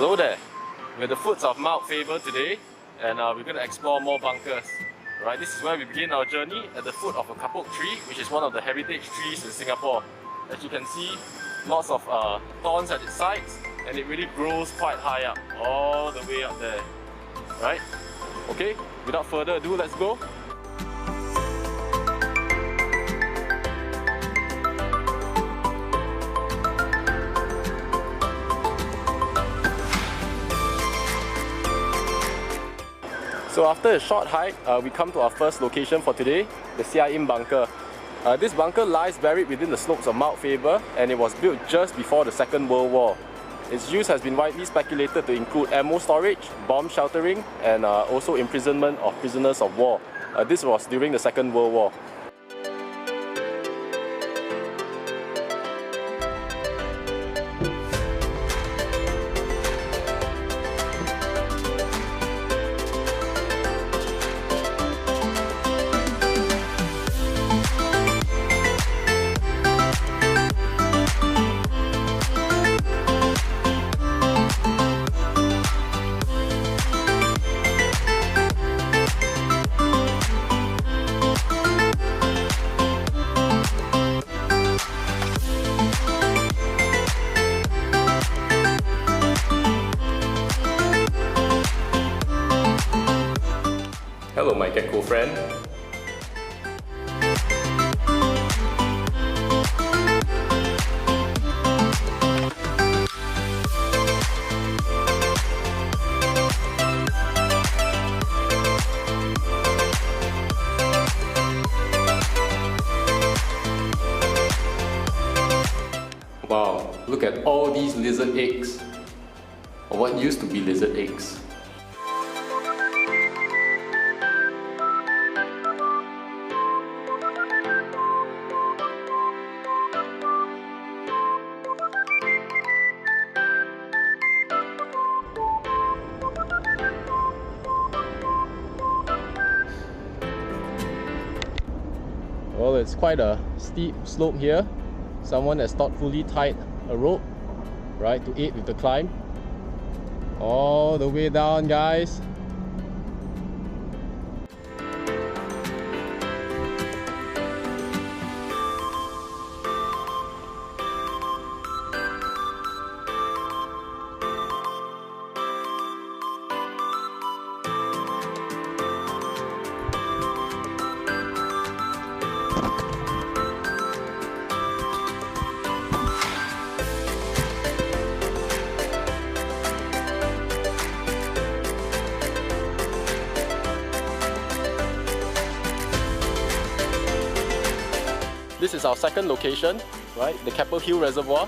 Hello there, we're at the foot of Mount Faber today, and we're going to explore more bunkers. Right, this is where we begin our journey, at the foot of a Kapok Tree, which is one of the heritage trees in Singapore. As you can see, lots of thorns at its sides, and it really grows quite high up, all the way up there. Right? Okay, without further ado, let's go. So after a short hike, we come to our first location for today, the Seah Im bunker. This bunker lies buried within the slopes of Mount Faber, and it was built just before the Second World War. Its use has been widely speculated to include ammo storage, bomb sheltering, and also imprisonment of prisoners of war. This was during the Second World War. Hello, my gecko friend. Wow, look at all these lizard eggs, or what used to be lizard eggs. Well, it's quite a steep slope here. Someone has thoughtfully tied a rope, right, to aid with the climb. All the way down, guys. This is our second location, right? The Keppel Hill Reservoir.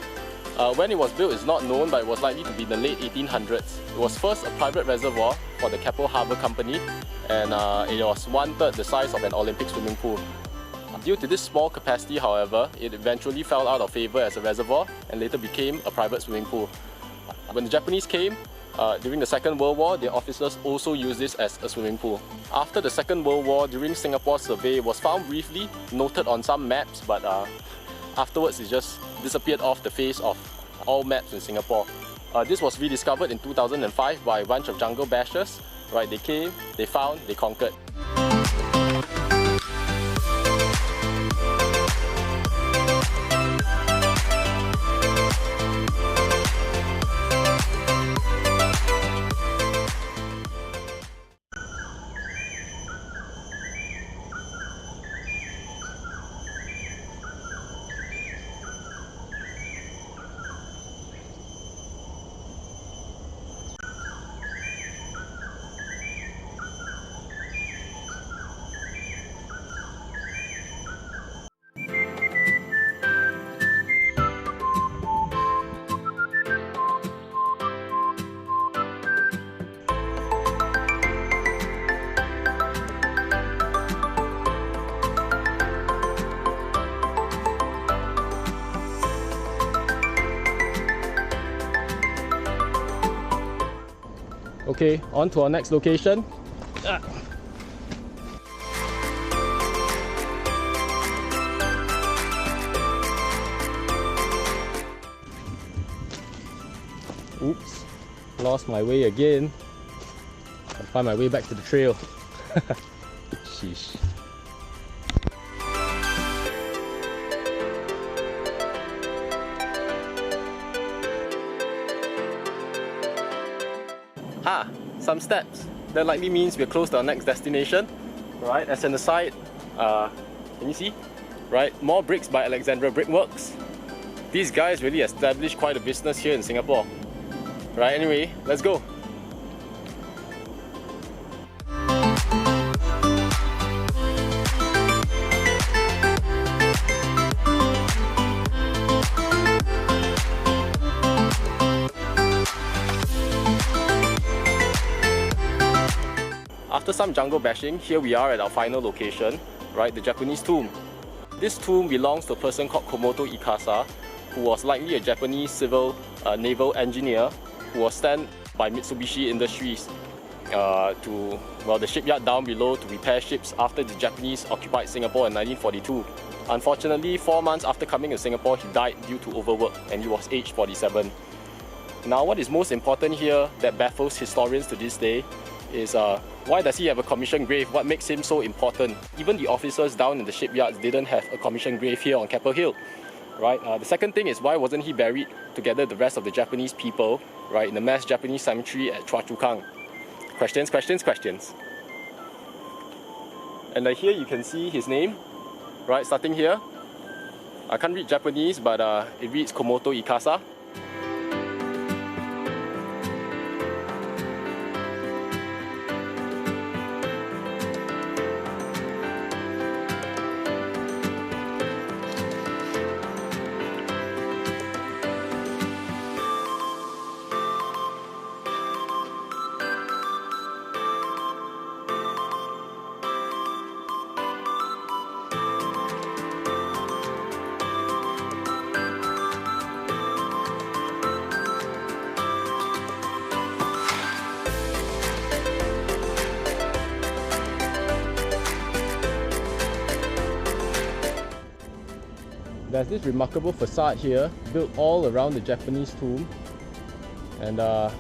When it was built is not known, but it was likely to be in the late 1800s. It was first a private reservoir for the Keppel Harbour Company, and it was 1/3 the size of an Olympic swimming pool. Due to this small capacity, however, it eventually fell out of favour as a reservoir and later became a private swimming pool. When the Japanese came, during the Second World War, their officers also used this as a swimming pool. After the Second World War, during Singapore's survey, it was found briefly, noted on some maps, but afterwards it just disappeared off the face of all maps in Singapore. This was rediscovered in 2005 by a bunch of jungle bashers. Right, they came, they found, they conquered. Okay, on to our next location. Oops. Lost my way again. I'll find my way back to the trail. Sheesh. Ah, some steps. That likely means we're close to our next destination. Right, as an aside, can you see? Right, more bricks by Alexandra Brickworks. These guys really established quite a business here in Singapore. Right, anyway, let's go. After some jungle bashing, here we are at our final location, right, the Japanese tomb. This tomb belongs to a person called Komoto Ekasa, who was likely a Japanese civil naval engineer who was sent by Mitsubishi Industries to the shipyard down below to repair ships after the Japanese occupied Singapore in 1942. Unfortunately, 4 months after coming to Singapore, he died due to overwork and he was aged 47. Now, what is most important here that baffles historians to this day is why does he have a commissioned grave? What makes him so important? Even the officers down in the shipyards didn't have a commissioned grave here on Keppel Hill. Right? The second thing is, why wasn't he buried together with the rest of the Japanese people, right, in the mass Japanese cemetery at Chua Chu Kang? Questions, questions, questions. And here you can see his name, right, starting here. I can't read Japanese, but it reads Komoto Ekasa. There's this remarkable facade here, built all around the Japanese tomb, and I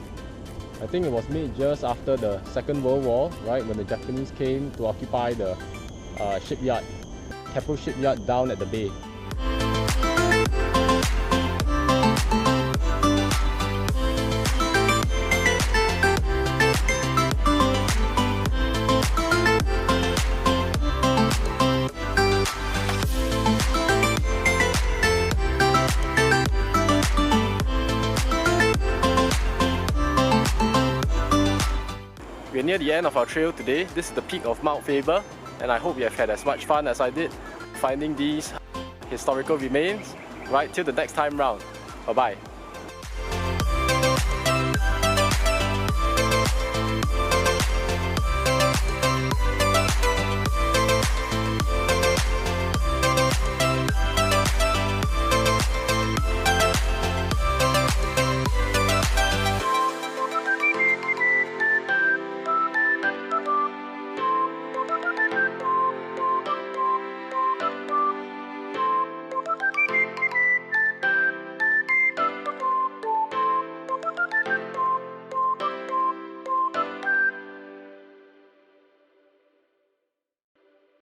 think it was made just after the Second World War, right, when the Japanese came to occupy the shipyard, Keppel shipyard down at the bay. We're near the end of our trail today. This is the peak of Mount Faber, and I hope you have had as much fun as I did finding these historical remains. Right, till the next time round. Bye-bye.